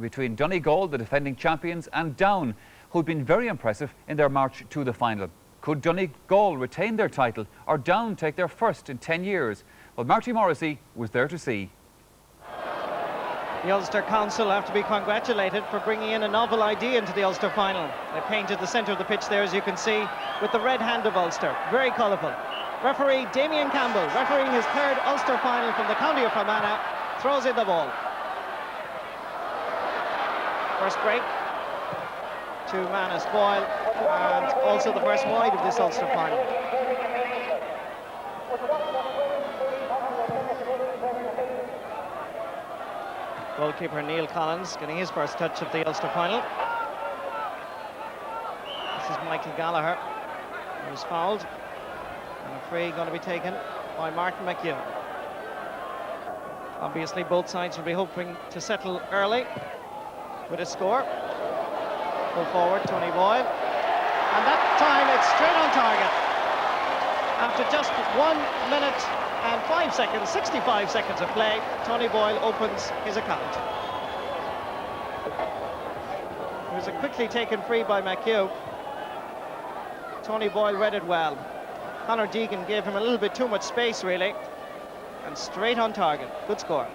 between Donegal, the defending champions, and Down, who'd been very impressive in their march to the final. Could Donegal retain their title or Down take their first in 10 years? Well, Marty Morrissey was there to see. The Ulster Council have to be congratulated for bringing in a novel idea into the Ulster final. They painted the centre of the pitch there, as you can see, with the red hand of Ulster. Very colourful. Referee Damien Campbell, refereeing his third Ulster final from the county of Fermanagh, throws in the ball. First break to Manus Boyle, and also the first wide of this Ulster final. Goalkeeper Neil Collins getting his first touch of the Ulster final. This is Michael Gallagher, who was fouled, and a free going to be taken by Martin McHugh. Obviously both sides will be hoping to settle early with a score. Pull forward, Tony Boyle, and that time it's straight on target. After just 1 minute and 5 seconds, 65 seconds of play, Tony Boyle opens his account. It was a quickly taken free by McHugh. Tony Boyle read it well. Conor Deegan gave him a little bit too much space, really, and straight on target. Good score.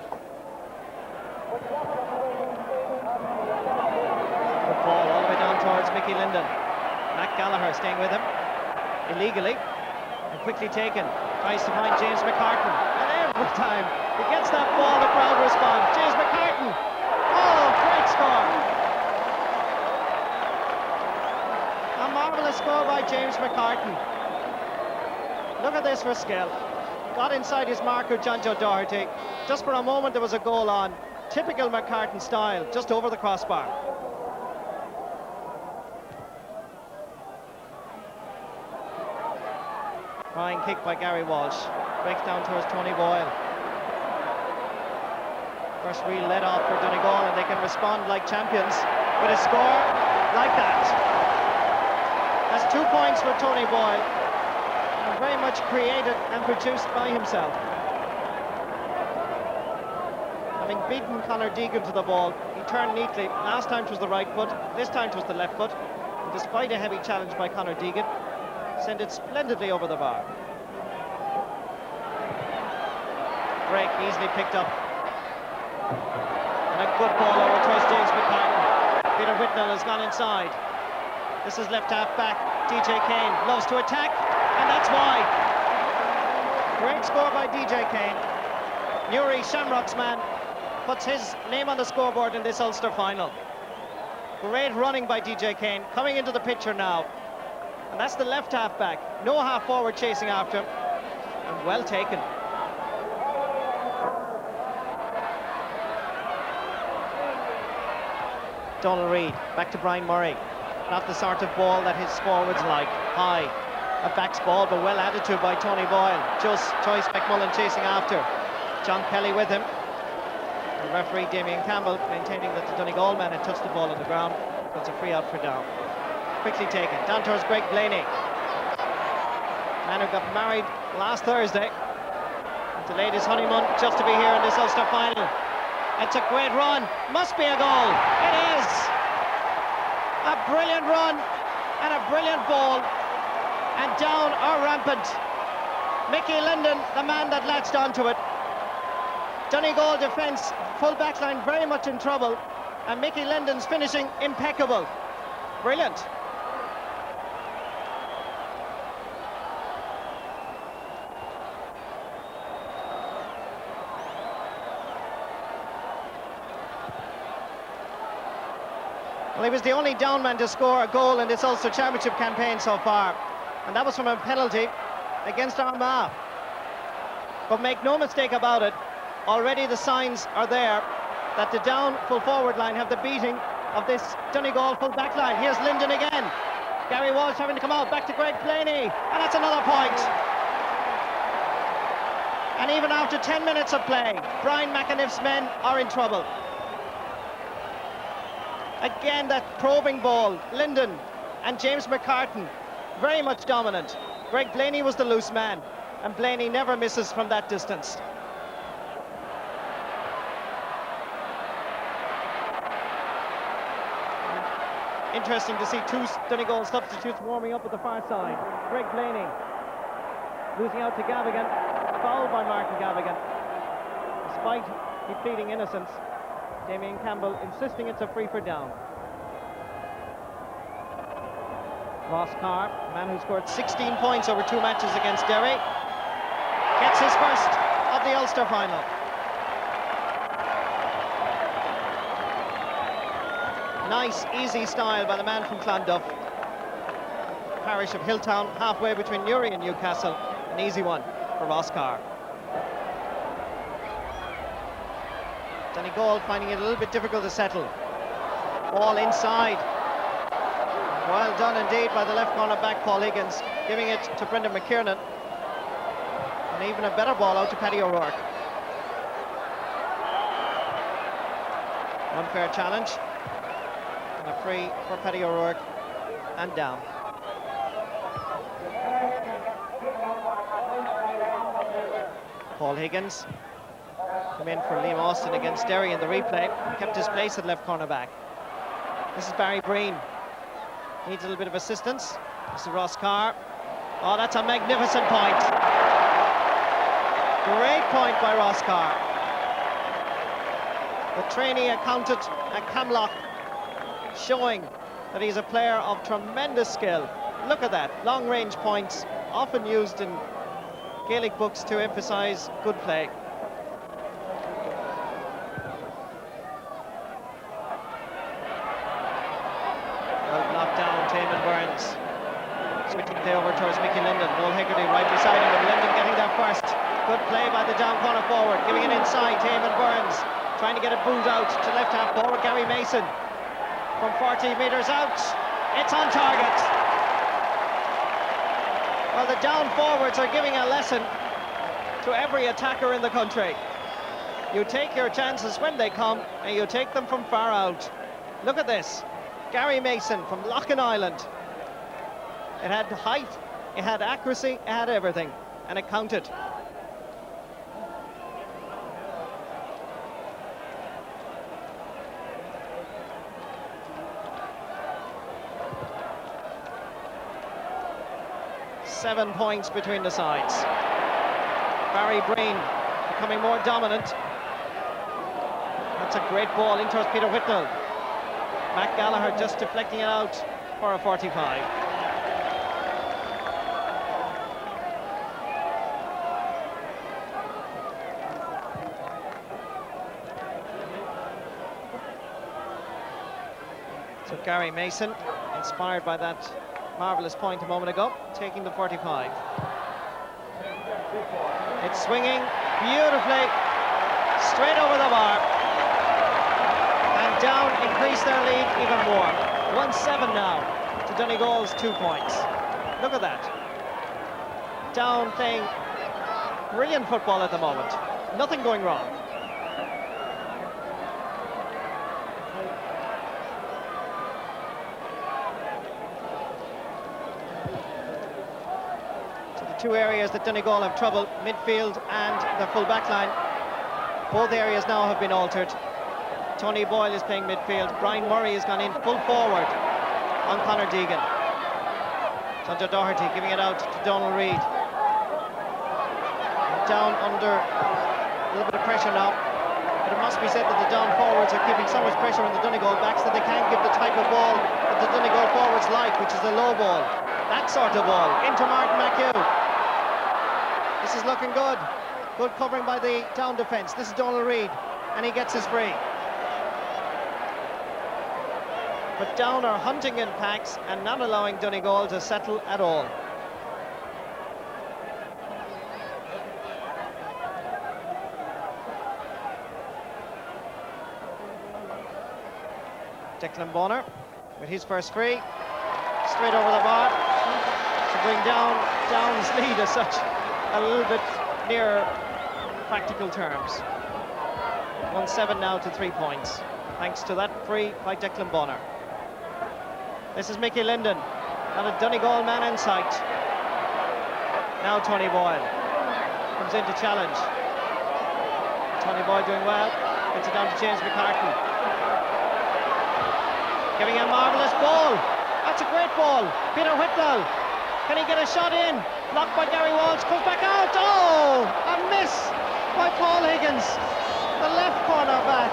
Good ball all the way down towards Mickey Linden. Matt Gallagher staying with him illegally, and quickly taken. Tries to find James McCartan, and every time he gets that ball, the crowd respond. James McCartan, oh, great score! A marvellous score by James McCartan. Look at this for skill. Got inside his marker, John Joe Doherty. Just for a moment there was a goal on. Typical McCartan style, just over the crossbar. Flying kick by Gary Walsh. Breaks down towards Tony Boyle. First wheel let off for Donegal, and they can respond like champions with a score like that. That's 2 points for Tony Boyle, and very much created and produced by himself. Having beaten Conor Deegan to the ball, he turned neatly. Last time it was the right foot, this time it was the left foot. And despite a heavy challenge by Conor Deegan, sent it splendidly over the bar. Break easily picked up. And a good ball over towards James McCartan. Peter Whitnell has gone inside. This is left half back. DJ Kane loves to attack, and that's why. Great score by DJ Kane. Newry Shamrock's man puts his name on the scoreboard in this Ulster final. Great running by DJ Kane, coming into the picture now. And that's the left half back. No half forward chasing after him. And well taken. Donald Reid, back to Brian Murray. Not the sort of ball that his forwards like. High. A backs ball, but well added to by Tony Boyle. Just Joyce McMullen chasing after. John Kelly with him. And referee Damien Campbell maintaining that the Donegal man had touched the ball on the ground. That's a free out for Down. Quickly taken, down towards Greg Blaney. Man who got married last Thursday. And delayed his honeymoon just to be here in this Ulster final. It's a great run, must be a goal. It is! A brilliant run and a brilliant ball. And Down are rampant. Mickey Linden, the man that latched onto it. Donegal defence, full back line very much in trouble. And Mickey Linden's finishing impeccable. Brilliant. Well, he was the only Down man to score a goal in this Ulster Championship campaign so far, and that was from a penalty against Armagh. But make no mistake about it, already the signs are there that the Down full forward line have the beating of this Donegal full back line. Here's Linden again. Gary Walsh having to come out, back to Greg Blaney, and that's another point. And even after 10 minutes of play, Brian McAniff's men are in trouble. Again, that probing ball, Linden and James McCartan, very much dominant. Greg Blaney was the loose man, and Blaney never misses from that distance. Interesting to see two Donegal substitutes warming up at the far side. Greg Blaney losing out to Gavigan, fouled by Martin Gavigan. Despite he pleading innocence, Damien Campbell insisting it's a free for down. Ross Carr, a man who scored 16 points over 2 matches against Derry, gets his first of the Ulster final. Nice, easy style by the man from Clonduff, parish of Hilltown, halfway between Newry and Newcastle. An easy one for Ross Carr. Donegal finding it a little bit difficult to settle. Ball inside. Well done indeed by the left corner back Paul Higgins, giving it to Brendan McKiernan. And even a better ball out to Paddy O'Rourke. Unfair challenge. And a free for Paddy O'Rourke, and down. Paul Higgins come in for Liam Austin against Derry in the replay. Kept his place at left corner back. This is Barry Breen. Needs a little bit of assistance. This is Ross Carr. Oh, that's a magnificent point. Great point by Ross Carr. The trainee accountant at Camlock, showing that he's a player of tremendous skill. Look at that, long-range points, often used in Gaelic books to emphasise good play. Well knocked down, Taman Burns. Switching play over towards Mickey Linden. Noel Hegarty right beside him, but Linden getting there first. Good play by the down corner forward, giving it inside, Taman Burns. Trying to get a boot out to left half forward, Gary Mason. From 40 metres out, it's on target. Well, the down forwards are giving a lesson to every attacker in the country. You take your chances when they come, and you take them from far out. Look at this. Gary Mason from Loughin Island. It had height, it had accuracy, it had everything, and it counted. Seven points between the sides. Barry Breen becoming more dominant. That's a great ball in towards Peter Whitnell. Matt Gallagher just deflecting it out for a 45. So Gary Mason, inspired by that marvellous point a moment ago, taking the 45. It's swinging beautifully, straight over the bar. And Down increase their lead even more. 1-7 now to Donegal's 2 points. Look at that. Down playing brilliant football at the moment. Nothing going wrong. Two areas that Donegal have trouble, midfield and the full back line. Both areas now have been altered. Tony Boyle is playing midfield. Brian Murray has gone in full forward on Conor Deegan. Sanjo Doherty giving it out to Donald Reid. Down under a little bit of pressure now. But it must be said that the down forwards are keeping so much pressure on the Donegal backs that they can't give the type of ball that the Donegal forwards like, which is the low ball. That sort of ball into Martin McHugh. This is looking good. Good covering by the down defence. This is Donald Reid, and he gets his free. But Down are hunting in packs and not allowing Donegal to settle at all. Declan Bonner with his first free. Straight over the bar to bring down Down's lead as such a little bit nearer practical terms. 1-7 now to 3 points, thanks to that free by Declan Bonner. This is Mickey Linden, not a Donegal man in sight. Now Tony Boyle comes in to challenge. Tony Boyle doing well, gets it down to James McCarthy. giving a marvellous ball. That's a great ball. Peter Whitnell, can he get a shot in? Blocked by Gary Walsh, comes back out. Oh, a miss by Paul Higgins, the left corner back.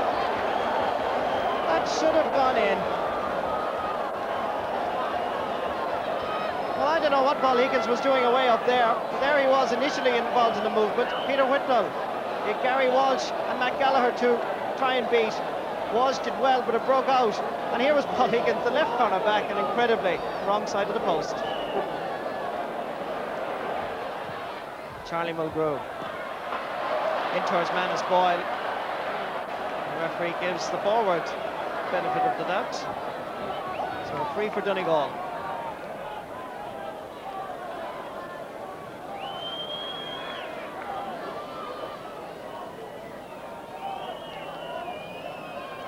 That should have gone in. Well, I don't know what Paul Higgins was doing away up there. There he was initially involved in the movement. Peter Whitnell, Gary Walsh and Matt Gallagher to try and beat. Walsh did well, but it broke out. And here was Paul Higgins, the left corner back, and incredibly, wrong side of the post. Charlie Mulgrew in towards Manus Boyle. The referee gives the forward benefit of the doubt. So free for Donegal.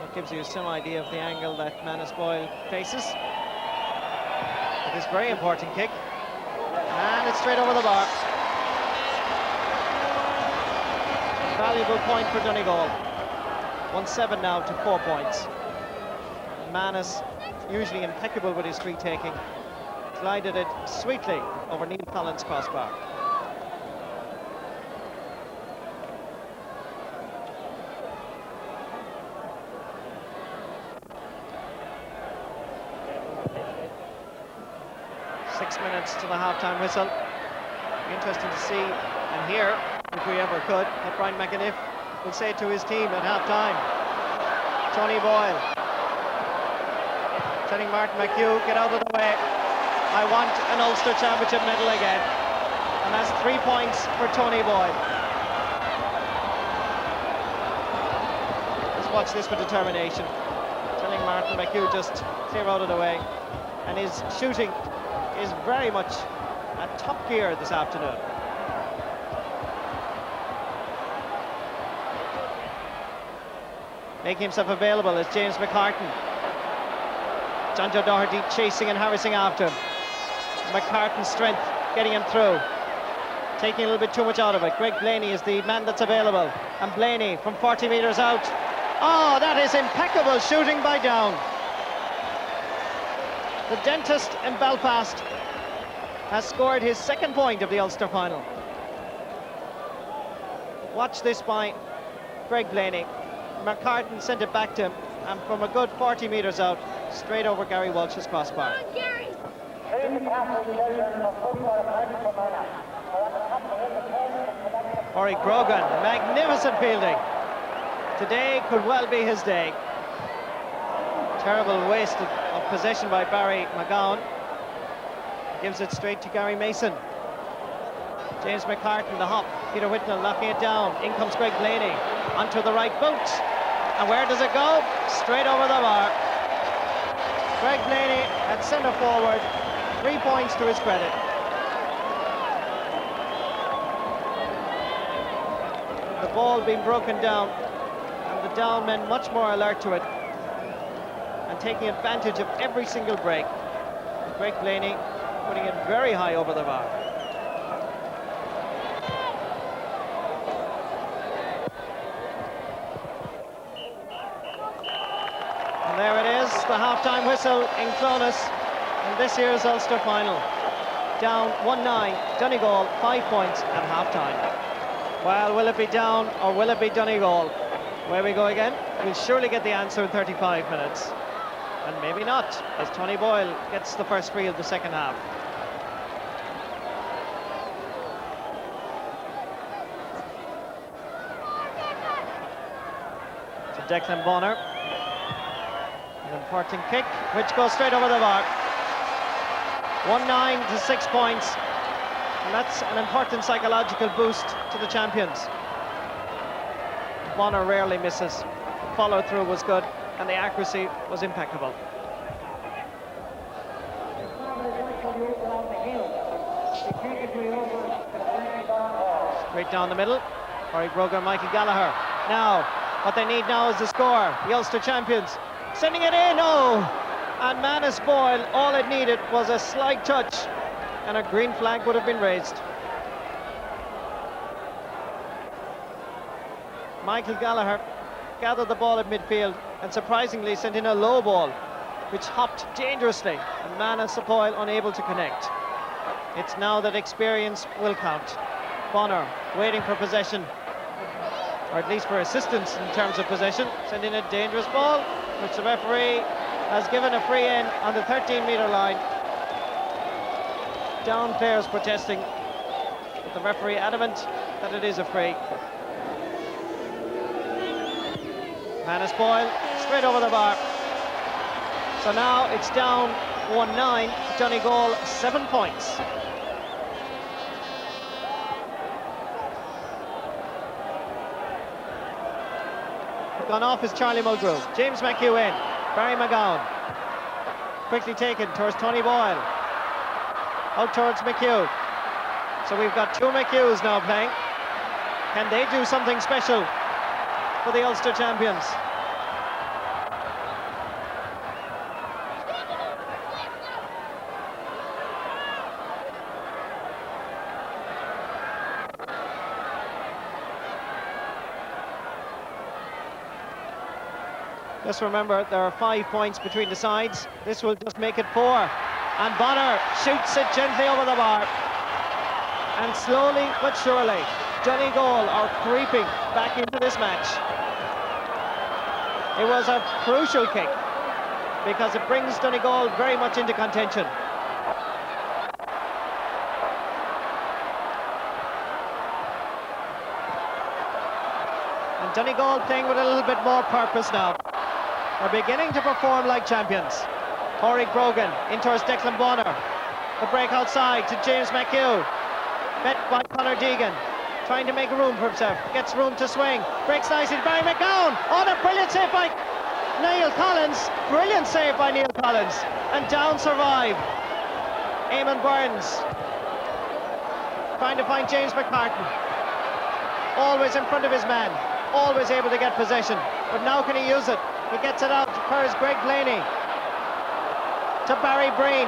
That gives you some idea of the angle that Manus Boyle faces. It is a very important kick. And it's straight over the bar. Valuable point for Donegal. 1-7 now to 4 points. Manus, usually impeccable with his free taking, glided it sweetly over Neil Collins' crossbar. Six minutes to the half-time whistle. Be interesting to see and hear, if we ever could, what Brian McAniff will say to his team at half-time. Tony Boyle telling Martin McHugh, get out of the way. I want an Ulster Championship medal again. And that's 3 points for Tony Boyle. Let's watch this with determination. Telling Martin McHugh just clear out of the way. And his shooting is very much at top gear this afternoon. Making himself available is James McCartan. John Joe Doherty chasing and harassing after him. McCartan's strength getting him through. Taking a little bit too much out of it. Greg Blaney is the man that's available. And Blaney from 40 metres out. Oh, that is impeccable shooting by Down. The dentist in Belfast has scored his second point of the Ulster final. Watch this by Greg Blaney. McCartan sent it back to him, and from a good 40 metres out, straight over Gary Walsh's crossbar. Ori Grogan, magnificent fielding. Today could well be his day. Terrible waste of possession by Barry McGowan. Gives it straight to Gary Mason. James McCartan, the hop. Peter Whitnell knocking it down. In comes Greg Blaney onto the right boot. And where does it go? Straight over the bar. Greg Blaney at centre forward. 3 points to his credit. The ball being broken down, and the Down men much more alert to it and taking advantage of every single break. Greg Blaney putting it very high over the bar. And there it is, the half-time whistle in Clones in this year's Ulster final. Down 1-9, Donegal 5 points at half-time. Well, will it be Down or will it be Donegal? Where we go again? We'll surely get the answer in 35 minutes. And maybe not, as Tony Boyle gets the first free of the second half. To Declan Bonner. An important kick, which goes straight over the bar. 1-9 to 6 points. And that's an important psychological boost to the champions. Bonner rarely misses. Follow-through was good, and the accuracy was impeccable. Straight down the middle. Corey Grogan, Michael Gallagher. Now, what they need now is the score. The Ulster champions sending it in. Oh! And Manus Boyle, all it needed was a slight touch, and a green flag would have been raised. Michael Gallagher gathered the ball at midfield and surprisingly sent in a low ball which hopped dangerously, and Mana Sapoil unable to connect. It's now that experience will count. Bonner waiting for possession, or at least for assistance in terms of possession, sending a dangerous ball, which the referee has given a free in on the 13-metre line. Down players protesting, but the referee adamant that it is a free. Mana Sapoil straight over the bar. So now it's down 1-9, Donegal 7 points. Gone off is Charlie Mulgrew. James McHugh in. Barry McGowan. Quickly taken towards Tony Boyle. Out towards McHugh. So we've got two McHughs now playing. Can they do something special for the Ulster champions? Just remember, there are 5 points between the sides. This will just make it 4. And Bonner shoots it gently over the bar. And slowly but surely, Donegal are creeping back into this match. It was a crucial kick because it brings Donegal very much into contention. And Donegal playing with a little bit more purpose now. They're beginning to perform like champions. Pádraig Brogan in towards Declan Bonner. The break outside to James McHugh. Met by Conor Deegan. Trying to make room for himself. Gets room to swing. Breaks nicely to Barry McGowan. Oh, a brilliant save by Neil Collins. Brilliant save by Neil Collins. And down survive Eamon Burns. Trying to find James McCartan. Always in front of his man. Always able to get possession. But now can he use it? He gets it out for his Greg Blaney to Barry Breen.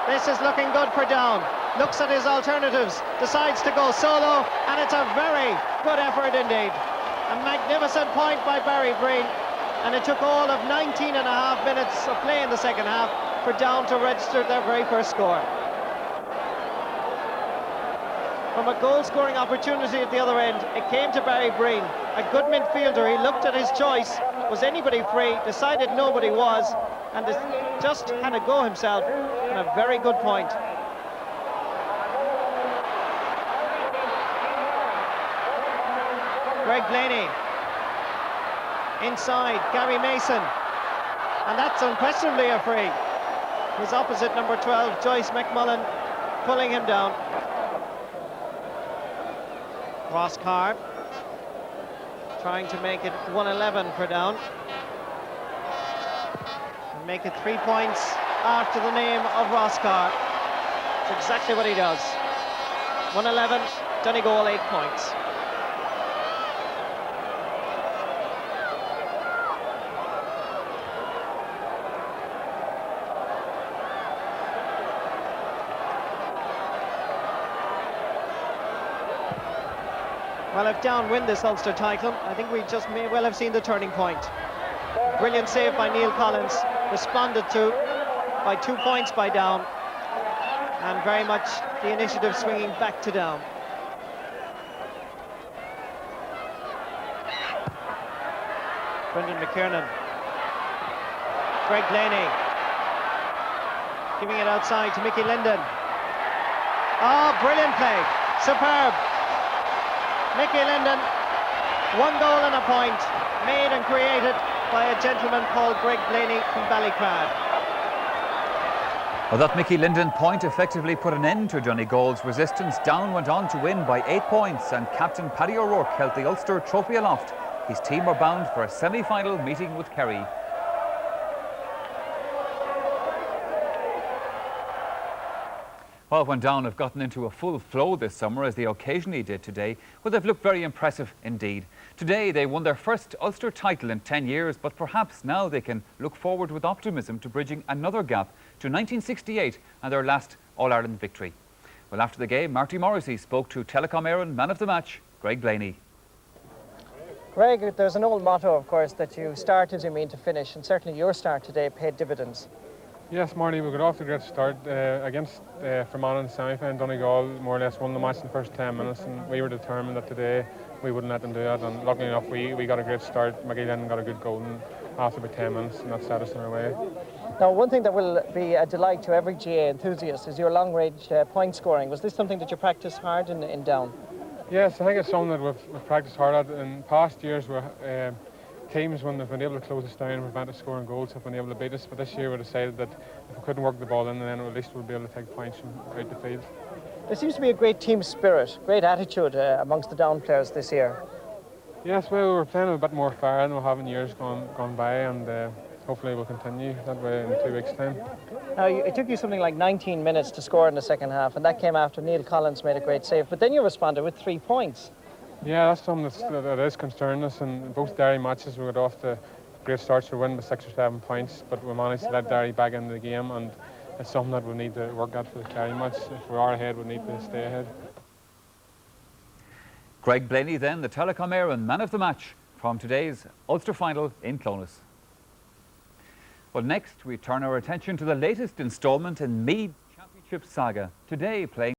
This is looking good for Down. Looks at his alternatives, decides to go solo, and it's a very good effort indeed. A magnificent point by Barry Breen, and it took all of 19 and a half minutes of play in the second half for Down to register their very first score. From a goal-scoring opportunity at the other end, it came to Barry Breen, a good midfielder. He looked at his choice. Was anybody free? Decided nobody was, and just had a go himself, and a very good point. Greg Blaney inside, Gary Mason, and that's unquestionably a free. His opposite, number 12, Joyce McMullen, pulling him down. Ross Carr trying to make it 1-11 for Down and make it 3 points after the name of Ross Carr. That's exactly what he does. 1-11, Donegal 8 points. Well, if Down win this Ulster title, I think we just may well have seen the turning point. Brilliant save by Neil Collins, responded to by 2 points by Down, and very much the initiative swinging back to Down. Brendan McKiernan. Greg Blaney. Giving it outside to Mickey Linden. Oh, brilliant play. Superb. Mickey Linden, 1 goal and a point, made and created by a gentleman called Greg Blaney from Ballycrad. Well, that Mickey Linden point effectively put an end to Donegal's resistance. Down went on to win by 8 points, and captain Paddy O'Rourke held the Ulster trophy aloft. His team were bound for a semi-final meeting with Kerry. Well, when Down have gotten into a full flow this summer, as they occasionally did today, well, they've looked very impressive indeed. Today, they won their first Ulster title in 10 years, but perhaps now they can look forward with optimism to bridging another gap to 1968 and their last All-Ireland victory. Well, after the game, Marty Morrissey spoke to Telecom Éireann man of the match, Greg Blaney. Greg, there's an old motto, of course, that you start as you mean to finish, and certainly your start today paid dividends. Yes, Marty, we got off to a great start against Fermanagh in the semi-final. Donegal more or less won the match in the first 10 minutes, and we were determined that today we wouldn't let them do that. And luckily enough, we got a great start. McGee got a good goal after about 10 minutes, and that set us on our way. Now, one thing that will be a delight to every GA enthusiast is your long-range point scoring. Was this something that you practiced hard in Down? Yes, I think it's something that we've practiced hard at. In past years, teams, when they've been able to close us down and prevent us scoring goals, have been able to beat us. But this year we decided that if we couldn't work the ball in, then at least we'll be able to take points from out the field. There seems to be a great team spirit, great attitude amongst the Down players this year. Yes, well, we're playing a bit more fair than we have in years gone by, and hopefully we'll continue that way in 2 weeks' time. Now, it took you something like 19 minutes to score in the second half, and that came after Neil Collins made a great save. But then you responded with 3 points. Yeah, that's something that is concerning us. In both Derry matches, we got off to great starts. We win by 6 or 7 points, but we managed to let Derry back into the game, and it's something that we need to work at for the Kerry match. If we are ahead, we need to stay ahead. Greg Blaney then, the Telecom Éireann man of the match from today's Ulster final in Clones. Well, next we turn our attention to the latest instalment in Meath Championship saga. Today playing